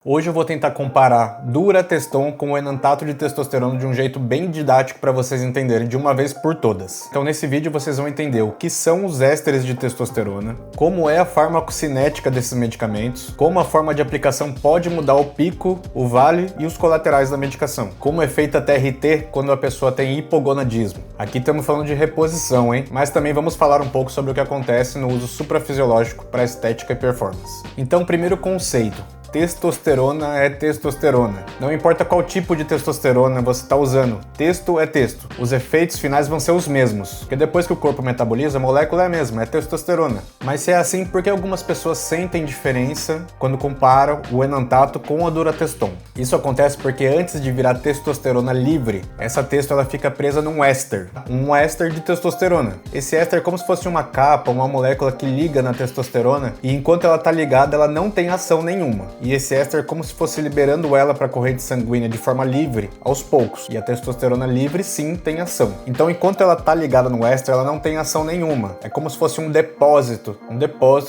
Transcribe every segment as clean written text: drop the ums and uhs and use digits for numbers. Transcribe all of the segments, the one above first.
Hoje eu vou tentar comparar Durateston com o enantato de testosterona de um jeito bem didático para vocês entenderem de uma vez por todas. Então nesse vídeo vocês vão entender o que são os ésteres de testosterona, como é a farmacocinética desses medicamentos, como a forma de aplicação pode mudar o pico, o vale e os colaterais da medicação, como é feita a TRT quando a pessoa tem hipogonadismo. Aqui estamos falando de reposição, hein? Mas também vamos falar um pouco sobre o que acontece no uso suprafisiológico para estética e performance. Então, primeiro conceito. Testosterona é testosterona. Não importa qual tipo de testosterona você está usando, texto é texto. Os efeitos finais vão ser os mesmos, porque depois que o corpo metaboliza, a molécula é a mesma, é testosterona. Mas se é assim, por que algumas pessoas sentem diferença quando comparam o enantato com a Durateston? Isso acontece porque antes de virar testosterona livre, essa testo ela fica presa num éster, um éster de testosterona. Esse éster é como se fosse uma capa, uma molécula que liga na testosterona, e enquanto ela está ligada, ela não tem ação nenhuma. E esse éster é como se fosse liberando ela para a corrente sanguínea de forma livre, aos poucos. E a testosterona livre, sim, tem ação. Então, enquanto ela está ligada no éster, ela não tem ação nenhuma. É como se fosse um depósito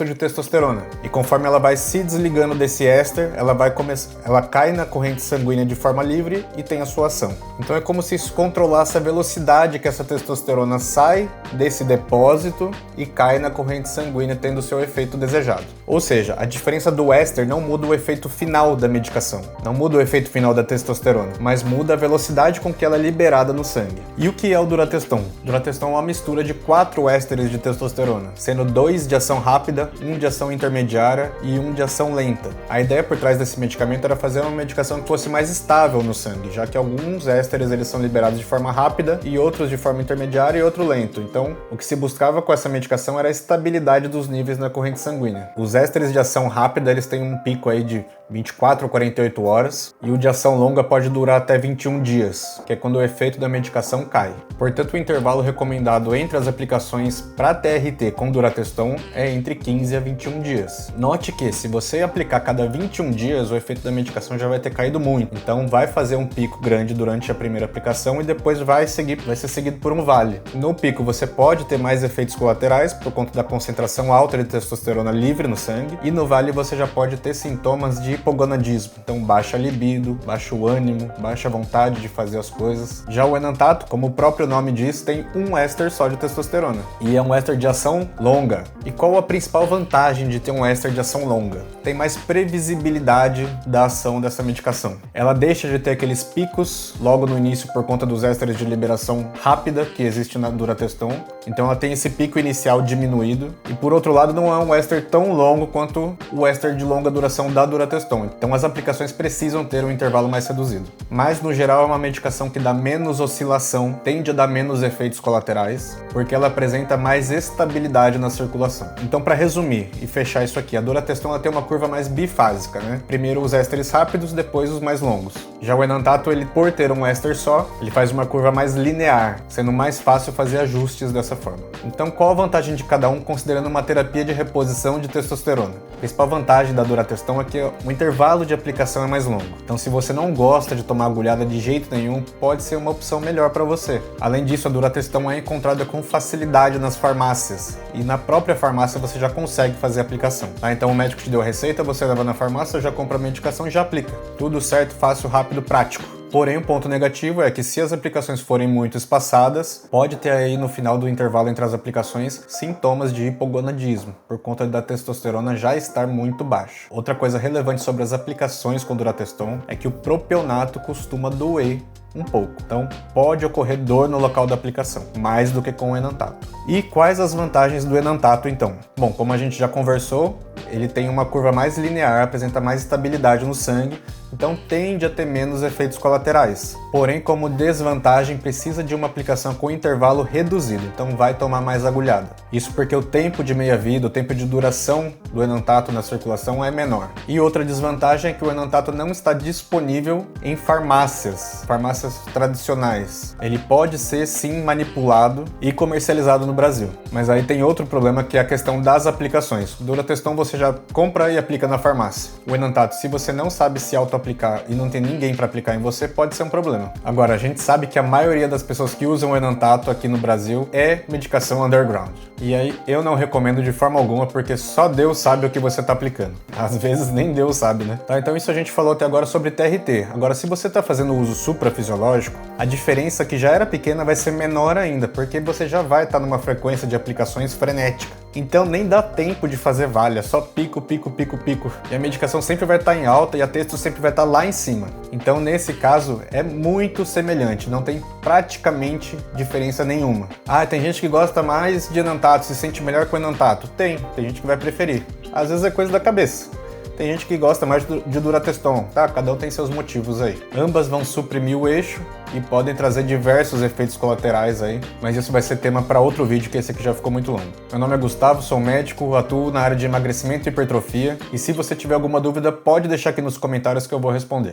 de testosterona. E conforme ela vai se desligando desse éster, ela cai na corrente sanguínea de forma livre e tem a sua ação. Então, é como se isso controlasse a velocidade que essa testosterona sai desse depósito e cai na corrente sanguínea, tendo o seu efeito desejado. Ou seja, a diferença do éster não muda o efeito final da medicação, não muda o efeito final da testosterona, mas muda a velocidade com que ela é liberada no sangue. E o que é o Durateston? Durateston é uma mistura de 4 ésteres de testosterona, sendo 2 de ação rápida, 1 de ação intermediária e 1 de ação lenta. A ideia por trás desse medicamento era fazer uma medicação que fosse mais estável no sangue, já que alguns ésteres eles são liberados de forma rápida e outros de forma intermediária e outro lento. Então, o que se buscava com essa medicação era a estabilidade dos níveis na corrente sanguínea. Os ésteres de ação rápida eles têm um pico aí de 24 a 48 horas, e o de ação longa pode durar até 21 dias, que é quando o efeito da medicação cai. Portanto, o intervalo recomendado entre as aplicações para TRT com Durateston é entre 15 a 21 dias. Note que, se você aplicar cada 21 dias, o efeito da medicação já vai ter caído muito, então vai fazer um pico grande durante a primeira aplicação e depois vai ser seguido por um vale. No pico, você pode ter mais efeitos colaterais por conta da concentração alta de testosterona livre no sangue, e no vale você já pode ter sintomas de hipogonadismo, então baixa libido, baixo ânimo, baixa vontade de fazer as coisas. Já o enantato, como o próprio nome diz, tem um éster só de testosterona, e é um éster de ação longa. E qual a principal vantagem de ter um éster de ação longa? Tem mais previsibilidade da ação dessa medicação. Ela deixa de ter aqueles picos logo no início por conta dos ésteres de liberação rápida que existe na Durateston, então ela tem esse pico inicial diminuído, e por outro lado não é um éster tão longo quanto o éster de longa duração da Durateston. Então as aplicações precisam ter um intervalo mais reduzido. Mas no geral é uma medicação que dá menos oscilação, tende a dar menos efeitos colaterais, porque ela apresenta mais estabilidade na circulação. Então, para resumir e fechar isso aqui, a Durateston ela tem uma curva mais bifásica, né? Primeiro os ésteres rápidos, depois os mais longos. Já o enantato, ele por ter um éster só, ele faz uma curva mais linear, sendo mais fácil fazer ajustes dessa forma. Então, qual a vantagem de cada um considerando uma terapia de reposição de testosterona? A principal vantagem da Durateston é que o intervalo de aplicação é mais longo. Então, se você não gosta de tomar agulhada de jeito nenhum, pode ser uma opção melhor para você. Além disso, a Durateston é encontrada com facilidade nas farmácias, e na própria farmácia você já consegue fazer a aplicação. Então, o médico te deu a receita, você leva na farmácia, já compra a medicação e já aplica. Tudo certo, fácil, rápido, prático. Porém, o ponto negativo é que se as aplicações forem muito espaçadas, pode ter aí no final do intervalo entre as aplicações sintomas de hipogonadismo, por conta da testosterona já estar muito baixa. Outra coisa relevante sobre as aplicações com Durateston é que o propionato costuma doer um pouco. Então, pode ocorrer dor no local da aplicação, mais do que com o enantato. E quais as vantagens do enantato, então? Bom, como a gente já conversou, ele tem uma curva mais linear, apresenta mais estabilidade no sangue, então tende a ter menos efeitos colaterais. Porém, como desvantagem, precisa de uma aplicação com intervalo reduzido, então vai tomar mais agulhada. Isso porque o tempo de meia-vida, o tempo de duração do enantato na circulação é menor. E outra desvantagem é que o enantato não está disponível em farmácias farmácias tradicionais. Ele pode ser sim manipulado e comercializado no Brasil. Mas aí tem outro problema, que é a questão das aplicações. O Durateston você já compra e aplica na farmácia. O Enantato, se você não sabe se auto-aplicar e não tem ninguém para aplicar em você, pode ser um problema. Agora, a gente sabe que a maioria das pessoas que usam o Enantato aqui no Brasil é medicação underground. E aí eu não recomendo de forma alguma, porque só Deus sabe o que você está aplicando. Às vezes nem Deus sabe, né? Tá, então isso a gente falou até agora sobre TRT. Agora, se você está fazendo uso suprafisiológico, a diferença que já era pequena vai ser menor ainda, porque você já vai estar numa frequência de aplicações frenética. Então nem dá tempo de fazer valha, só pico, pico, pico, pico. E a medicação sempre vai estar em alta e a testo sempre vai estar lá em cima. Então nesse caso é muito semelhante, não tem praticamente diferença nenhuma. Ah, tem gente que gosta mais de Enantato, se sente melhor com o Enantato. Tem gente que vai preferir. Às vezes é coisa da cabeça. Tem gente que gosta mais de Durateston, tá? Cada um tem seus motivos aí. Ambas vão suprimir o eixo e podem trazer diversos efeitos colaterais aí, mas isso vai ser tema para outro vídeo, que esse aqui já ficou muito longo. Meu nome é Gustavo, sou médico, atuo na área de emagrecimento e hipertrofia, e se você tiver alguma dúvida, pode deixar aqui nos comentários que eu vou responder.